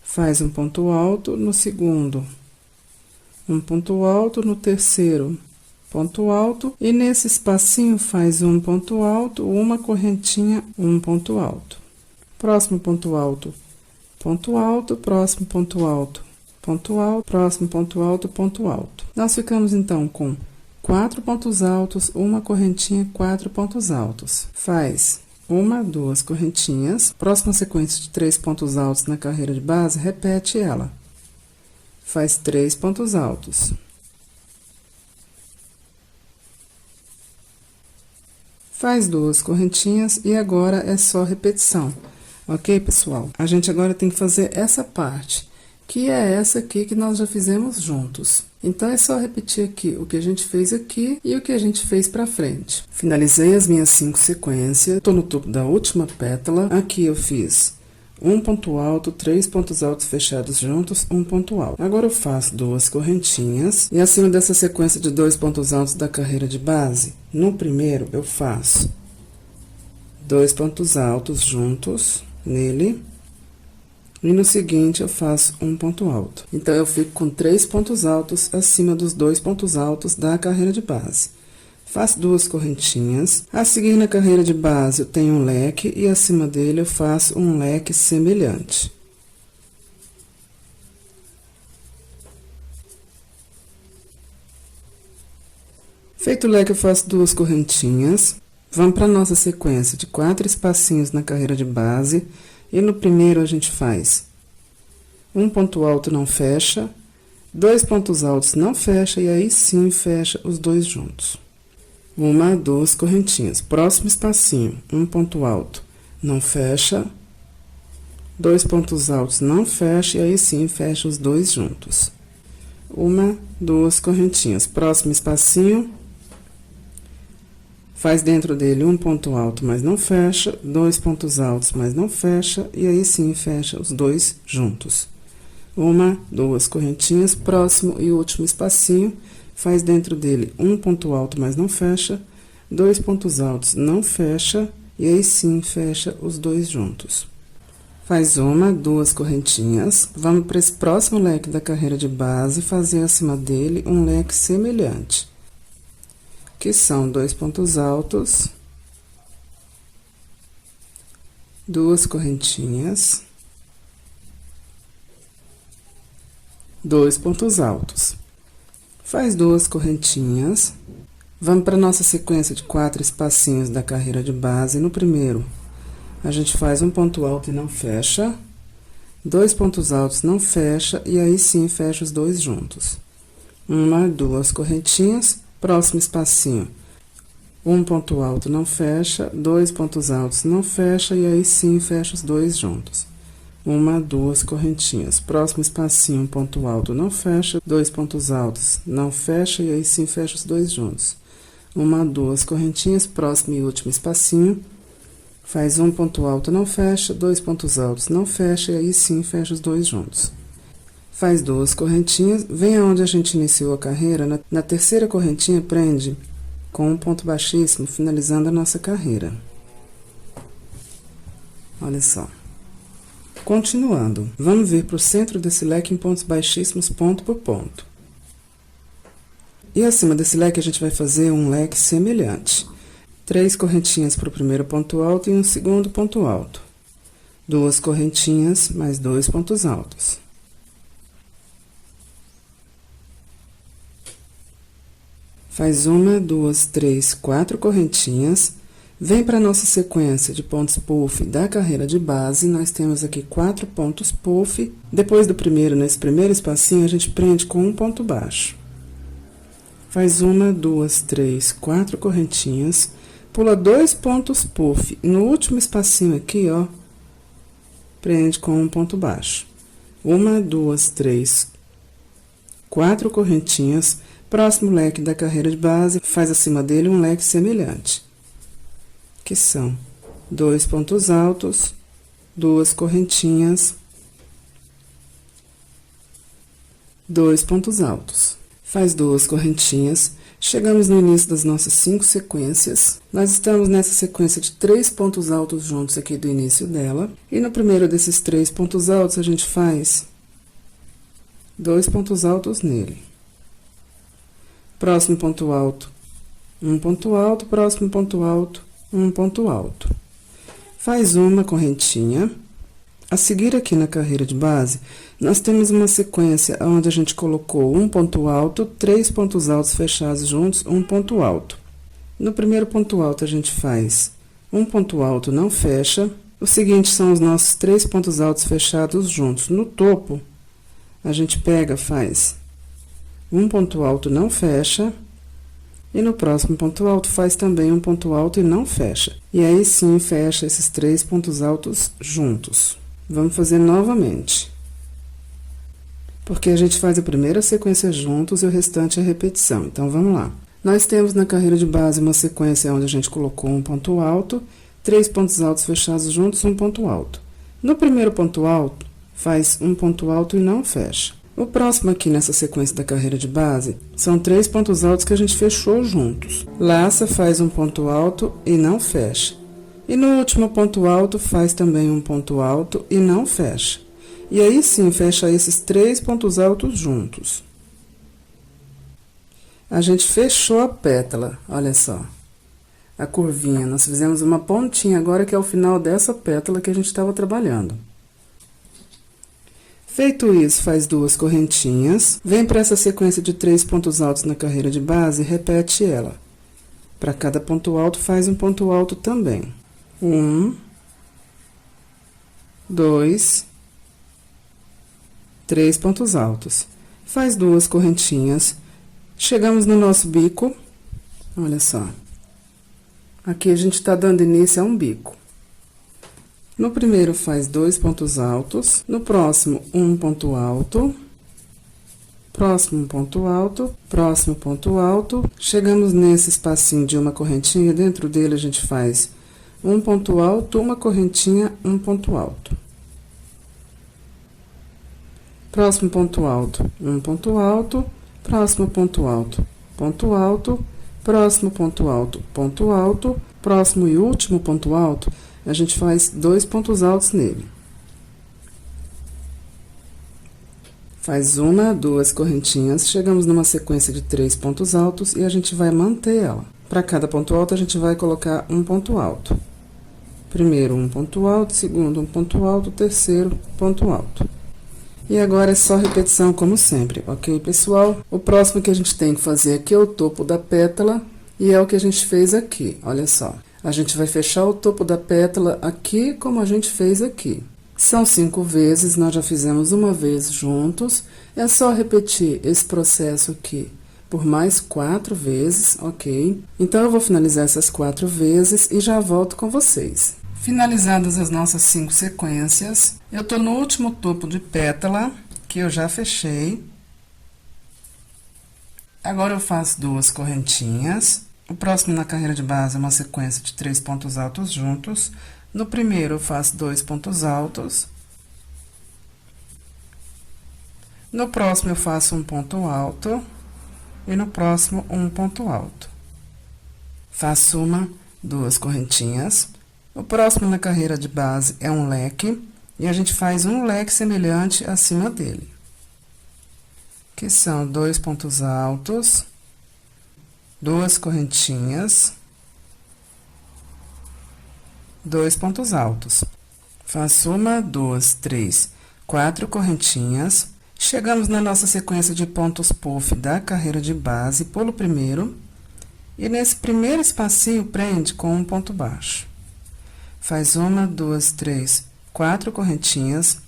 faz um ponto alto. No segundo, um ponto alto. No terceiro, ponto alto. E nesse espacinho, faz um ponto alto, uma correntinha, um ponto alto. Próximo ponto alto, ponto alto. Próximo ponto alto, ponto alto. Próximo ponto alto, ponto alto. Nós ficamos, então, com 4 pontos altos, uma correntinha, 4 pontos altos. Faz 1, 2 correntinhas. Próxima sequência de 3 pontos altos na carreira de base, repete ela. Faz 3 pontos altos. Faz 2 correntinhas e agora é só repetição. Ok, pessoal? A gente agora tem que fazer essa parte, que é essa aqui que nós já fizemos juntos. Então, é só repetir aqui o que a gente fez aqui e o que a gente fez pra frente. Finalizei as minhas 5 sequências, tô no topo da última pétala. Aqui eu fiz um ponto alto, 3 pontos altos fechados juntos, um ponto alto. Agora eu faço 2 correntinhas e acima dessa sequência de 2 pontos altos da carreira de base, no primeiro eu faço 2 pontos altos juntos nele. E no seguinte, eu faço um ponto alto. Então, eu fico com 3 pontos altos acima dos 2 pontos altos da carreira de base. Faço 2 correntinhas. A seguir, na carreira de base, eu tenho um leque e acima dele eu faço um leque semelhante. Feito o leque, eu faço 2 correntinhas. Vamos para a nossa sequência de 4 espacinhos na carreira de base. E no primeiro, a gente faz um ponto alto, não fecha, 2 pontos altos, não fecha, e aí sim fecha os 2 juntos. 1, 2 correntinhas. Próximo espacinho, um ponto alto, não fecha, 2 pontos altos, não fecha, e aí sim fecha os 2 juntos. 1, 2 correntinhas. Próximo espacinho, faz dentro dele um ponto alto, mas não fecha, 2 pontos altos, mas não fecha, e aí sim fecha os 2 juntos. 1, 2 correntinhas, próximo e último espacinho, faz dentro dele um ponto alto, mas não fecha, 2 pontos altos, não fecha, e aí sim fecha os 2 juntos. Faz 1, 2 correntinhas, vamos para esse próximo leque da carreira de base, fazer acima dele um leque semelhante, que são 2 pontos altos, 2 correntinhas, 2 pontos altos. Faz 2 correntinhas. Vamos para nossa sequência de 4 espacinhos da carreira de base. No primeiro, a gente faz um ponto alto e não fecha, 2 pontos altos, não fecha, e aí sim fecha os 2 juntos. 1, 2 correntinhas. Próximo espacinho, um ponto alto, não fecha, 2 pontos altos, não fecha, e aí sim fecha os 2 juntos. 1, 2 correntinhas. Próximo espacinho, um ponto alto, não fecha, 2 pontos altos, não fecha, e aí sim fecha os 2 juntos. 1, 2 correntinhas. Próximo e último espacinho, faz um ponto alto, não fecha, 2 pontos altos, não fecha, e aí sim fecha os 2 juntos. Faz 2 correntinhas, vem aonde a gente iniciou a carreira, na terceira correntinha, prende com um ponto baixíssimo, finalizando a nossa carreira. Olha só. Continuando, vamos vir para o centro desse leque em pontos baixíssimos, ponto por ponto. E acima desse leque, a gente vai fazer um leque semelhante. 3 correntinhas para o primeiro ponto alto e um segundo ponto alto. 2 correntinhas, mais 2 pontos altos. Faz 1, 2, 3, 4 correntinhas. Vem para a nossa sequência de pontos puff da carreira de base. Nós temos aqui 4 pontos puff. Depois do primeiro, nesse primeiro espacinho, a gente prende com um ponto baixo. Faz 1, 2, 3, 4 correntinhas. Pula 2 pontos puff. E no último espacinho aqui, ó, prende com um ponto baixo. 1, 2, 3, 4 correntinhas. Próximo leque da carreira de base, faz acima dele um leque semelhante, que são 2 pontos altos, 2 correntinhas, 2 pontos altos. Faz 2 correntinhas. Chegamos no início das nossas 5 sequências. Nós estamos nessa sequência de 3 pontos altos juntos aqui do início dela. E no primeiro desses 3 pontos altos, a gente faz 2 pontos altos nele. Próximo ponto alto, um ponto alto, próximo ponto alto, um ponto alto. Faz uma correntinha. A seguir aqui na carreira de base, nós temos uma sequência onde a gente colocou um ponto alto, 3 pontos altos fechados juntos, um ponto alto. No primeiro ponto alto, a gente faz um ponto alto, não fecha. O seguinte são os nossos 3 pontos altos fechados juntos. No topo, a gente pega, faz um ponto alto, não fecha. E no próximo ponto alto, faz também um ponto alto e não fecha. E aí, sim, fecha esses 3 pontos altos juntos. Vamos fazer novamente. Porque a gente faz a primeira sequência juntos e o restante é repetição. Então, vamos lá. Nós temos na carreira de base uma sequência onde a gente colocou um ponto alto, 3 pontos altos fechados juntos, um ponto alto. No primeiro ponto alto, faz um ponto alto e não fecha. O próximo aqui nessa sequência da carreira de base, são 3 pontos altos que a gente fechou juntos. Laça, faz um ponto alto e não fecha. E no último ponto alto, faz também um ponto alto e não fecha. E aí sim, fecha esses 3 pontos altos juntos. A gente fechou a pétala, olha só. A curvinha, nós fizemos uma pontinha agora que é o final dessa pétala que a gente estava trabalhando. Feito isso, faz 2 correntinhas, vem para essa sequência de 3 pontos altos na carreira de base e repete ela. Para cada ponto alto, faz um ponto alto também. 1, 2, 3 pontos altos. Faz 2 correntinhas. Chegamos no nosso bico, olha só. Aqui a gente está dando início a um bico. No primeiro, faz 2 pontos altos. No próximo, um ponto alto. Próximo ponto alto. Próximo ponto alto. Chegamos nesse espacinho de uma correntinha. Dentro dele, a gente faz um ponto alto, uma correntinha, um ponto alto. Próximo ponto alto, um ponto alto. Próximo ponto alto, ponto alto. Próximo ponto alto, ponto alto. Próximo e último ponto alto, a gente faz 2 pontos altos nele. Faz 1, 2 correntinhas, chegamos numa sequência de 3 pontos altos e a gente vai manter ela. Para cada ponto alto, a gente vai colocar um ponto alto. Primeiro, um ponto alto, segundo, um ponto alto, terceiro, ponto alto. E agora é só repetição, como sempre, ok, pessoal? O próximo que a gente tem que fazer aqui é o topo da pétala, e é o que a gente fez aqui, olha só. A gente vai fechar o topo da pétala aqui, como a gente fez aqui. São 5 vezes, nós já fizemos uma vez juntos. É só repetir esse processo aqui por mais 4 vezes, ok? Então, eu vou finalizar essas 4 vezes e já volto com vocês. Finalizadas as nossas 5 sequências, eu tô no último topo de pétala, que eu já fechei. Agora, eu faço 2 correntinhas. O próximo na carreira de base é uma sequência de 3 pontos altos juntos. No primeiro, eu faço 2 pontos altos. No próximo, eu faço um ponto alto. E no próximo, um ponto alto. Faço 1, 2 correntinhas. O próximo na carreira de base é um leque. E a gente faz um leque semelhante acima dele. Que são 2 pontos altos. 2 correntinhas, 2 pontos altos. Faço 1, 2, 3, 4 correntinhas. Chegamos na nossa sequência de pontos puff da carreira de base, pulo o primeiro, e nesse primeiro espacinho prende com um ponto baixo. Faz 1, 2, 3, 4 correntinhas,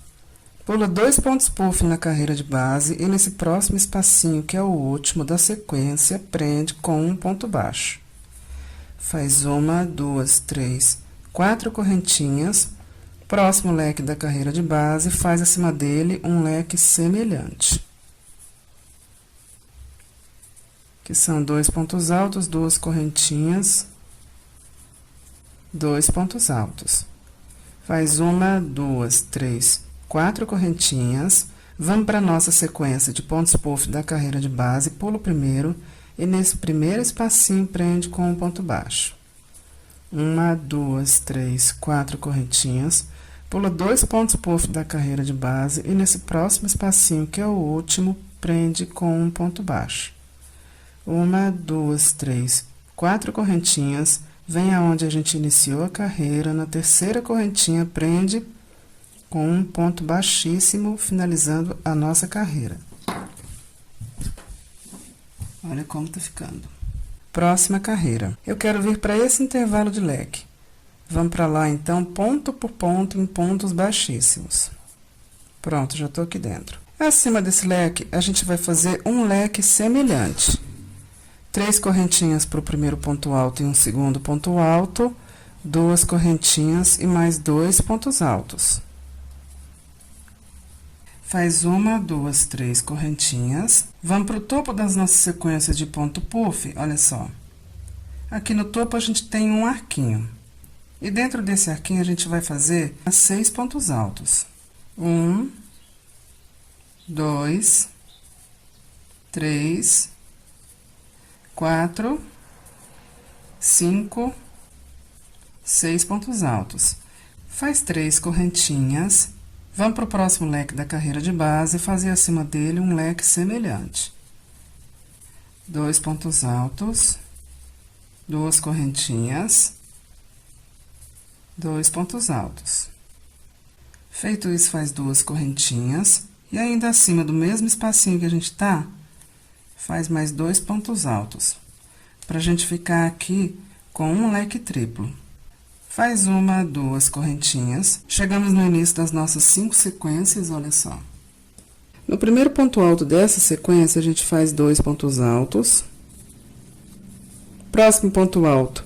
pula 2 pontos puff na carreira de base, e nesse próximo espacinho, que é o último da sequência, prende com um ponto baixo. Faz 1, 2, 3, 4 correntinhas, próximo leque da carreira de base, faz acima dele um leque semelhante. Que são 2 pontos altos, 2 correntinhas, 2 pontos altos. Faz 1, 2, 3, 4 correntinhas. Vamos para a nossa sequência de pontos puff da carreira de base, pulo o primeiro, e nesse primeiro espacinho prende com um ponto baixo. 1, 2, 3, 4 correntinhas, pula 2 pontos puff da carreira de base, e nesse próximo espacinho, que é o último, prende com um ponto baixo. 1, 2, 3, 4 correntinhas, vem aonde a gente iniciou a carreira, na terceira correntinha, prende com um ponto baixíssimo, finalizando a nossa carreira. Olha como tá ficando. Próxima carreira. Eu quero vir para esse intervalo de leque. Vamos para lá, então, ponto por ponto, em pontos baixíssimos. Pronto, já tô aqui dentro. Acima desse leque, a gente vai fazer um leque semelhante. 3 correntinhas para o primeiro ponto alto e um segundo ponto alto, 2 correntinhas e mais 2 pontos altos. Faz 1, 2, 3 correntinhas. Vamos para o topo das nossas sequências de ponto puff, olha só. Aqui no topo a gente tem um arquinho. E dentro desse arquinho a gente vai fazer 6 pontos altos. 1, 2, 3, 4, 5, 6 pontos altos. Faz 3 correntinhas. Vamos para o próximo leque da carreira de base e fazer acima dele um leque semelhante. 2 pontos altos, 2 correntinhas, 2 pontos altos. Feito isso, faz 2 correntinhas, e ainda acima do mesmo espacinho que a gente tá, faz mais 2 pontos altos, pra gente ficar aqui com um leque triplo. Faz 1, 2 correntinhas. Chegamos no início das nossas 5 sequências, olha só. No primeiro ponto alto dessa sequência, a gente faz 2 pontos altos. Próximo ponto alto,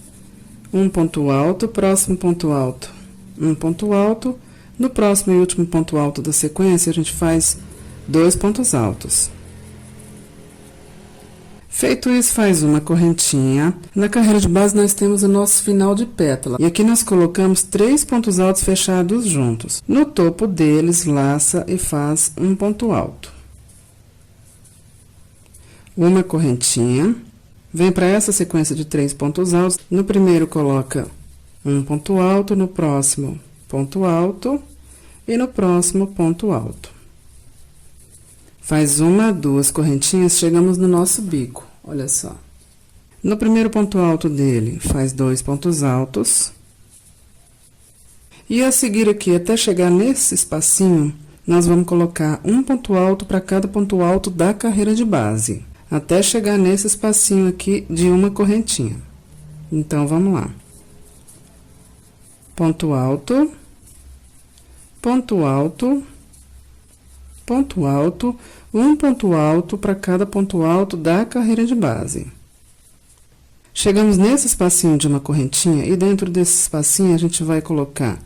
um ponto alto. Próximo ponto alto, um ponto alto. No próximo e último ponto alto da sequência, a gente faz 2 pontos altos. Feito isso, faz uma correntinha. Na carreira de base, nós temos o nosso final de pétala. E aqui nós colocamos 3 pontos altos fechados juntos. No topo deles, laça e faz um ponto alto. Uma correntinha. Vem para essa sequência de 3 pontos altos. No primeiro, coloca um ponto alto. No próximo, ponto alto. E no próximo, ponto alto. Faz 1, 2 correntinhas, chegamos no nosso bico, olha só. No primeiro ponto alto dele, faz 2 pontos altos. E a seguir aqui, até chegar nesse espacinho, nós vamos colocar um ponto alto para cada ponto alto da carreira de base. Até chegar nesse espacinho aqui de uma correntinha. Então, vamos lá. Ponto alto, ponto alto, ponto alto, um ponto alto para cada ponto alto da carreira de base. Chegamos nesse espacinho de uma correntinha, e dentro desse espacinho a gente vai colocar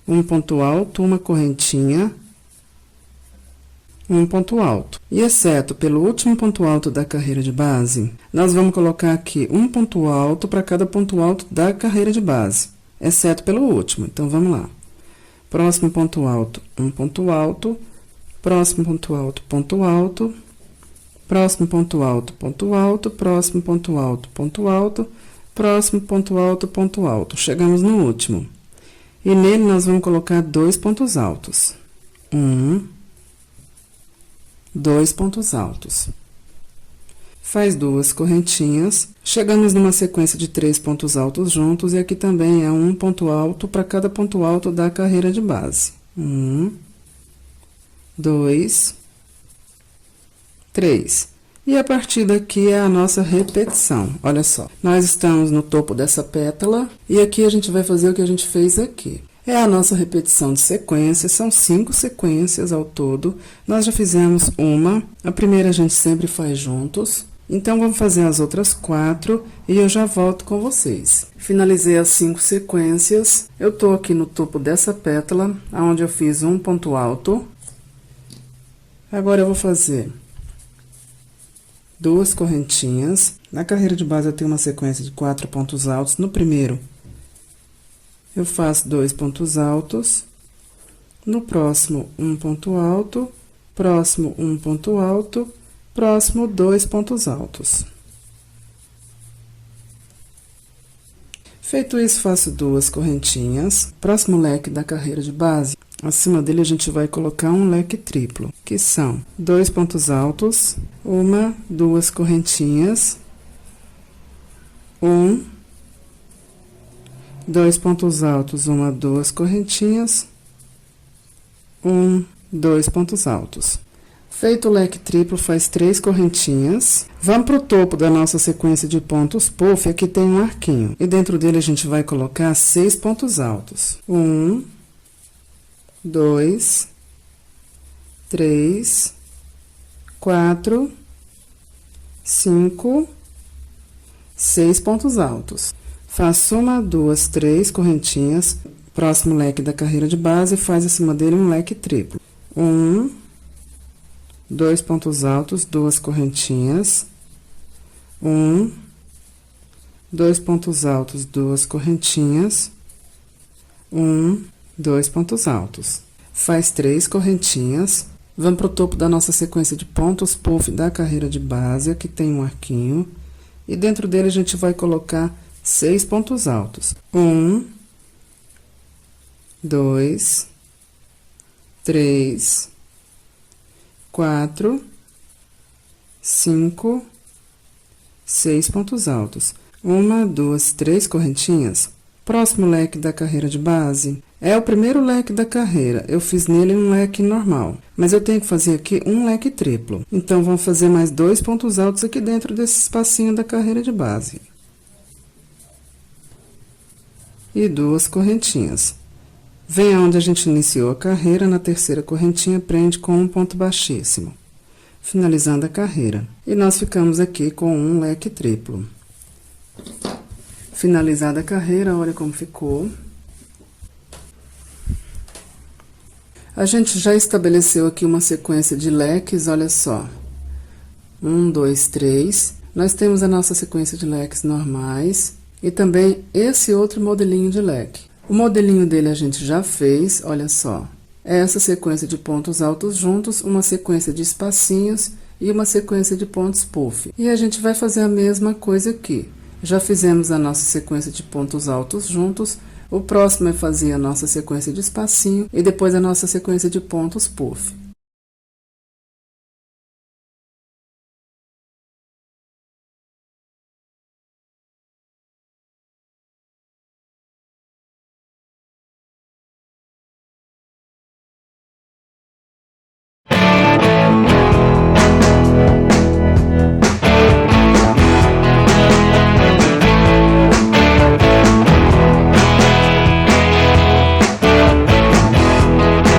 um ponto alto, uma correntinha, um ponto alto. E exceto pelo último ponto alto da carreira de base, nós vamos colocar aqui um ponto alto para cada ponto alto da carreira de base, exceto pelo último. Então, vamos lá. Próximo ponto alto, um ponto alto. Próximo ponto alto, ponto alto. Próximo ponto alto, ponto alto. Próximo ponto alto, ponto alto. Próximo ponto alto, ponto alto. Chegamos no último. E nele nós vamos colocar 2 pontos altos. 1, 2 pontos altos. faz 2 correntinhas. Chegamos numa sequência de 3 pontos altos juntos, e aqui também é um ponto alto para cada ponto alto da carreira de base. 1, 2, 3. E a partir daqui é a nossa repetição. Olha só, nós estamos no topo dessa pétala, e aqui a gente vai fazer o que a gente fez aqui. É a nossa repetição de sequências, são 5 sequências ao todo. Nós já fizemos uma, a primeira a gente sempre faz juntos. Então, vamos fazer as outras 4 e eu já volto com vocês. Finalizei as 5 sequências. Eu tô aqui no topo dessa pétala, onde eu fiz um ponto alto. Agora, eu vou fazer 2 correntinhas. Na carreira de base, eu tenho uma sequência de 4 pontos altos. No primeiro, eu faço 2 pontos altos. No próximo, um ponto alto. Próximo, um ponto alto. Próximo, 2 pontos altos. Feito isso, faço 2 correntinhas. Próximo leque da carreira de base, acima dele a gente vai colocar um leque triplo, que são 2 pontos altos, 1, 2 correntinhas, 1, 2 pontos altos, 1, 2 correntinhas, 1, 2 pontos altos. Feito o leque triplo, faz 3 correntinhas. Vamos para o topo da nossa sequência de pontos puff. Aqui tem um arquinho. E dentro dele a gente vai colocar 6 pontos altos. 1, 2, 3, 4, 5, 6 pontos altos. Faço 1, 2, 3 correntinhas. Próximo leque da carreira de base, faz acima dele um leque triplo. 1, 2 pontos altos, 2 correntinhas, 1, 2 pontos altos, 2 correntinhas, 1, 2 pontos altos. Faz 3 correntinhas. Vamos para o topo da nossa sequência de pontos puff da carreira de base. Aqui tem um arquinho. E dentro dele a gente vai colocar 6 pontos altos. 1, 2, 3, 4, 5, 6 pontos altos. 1, 2, 3 correntinhas. Próximo leque da carreira de base é o primeiro leque da carreira. Eu fiz nele um leque normal, mas eu tenho que fazer aqui um leque triplo. Então, vamos fazer mais 2 pontos altos aqui dentro desse espacinho da carreira de base. E 2 correntinhas. Vem aonde a gente iniciou a carreira, na terceira correntinha, prende com um ponto baixíssimo, finalizando a carreira. E nós ficamos aqui com um leque triplo. Finalizada a carreira, olha como ficou. A gente já estabeleceu aqui uma sequência de leques, olha só. 1, 2, 3. Nós temos a nossa sequência de leques normais e também esse outro modelinho de leque. O modelinho dele a gente já fez, olha só. É essa sequência de pontos altos juntos, uma sequência de espacinhos e uma sequência de pontos puff. E a gente vai fazer a mesma coisa aqui. Já fizemos a nossa sequência de pontos altos juntos. O próximo é fazer a nossa sequência de espacinho e depois a nossa sequência de pontos puff.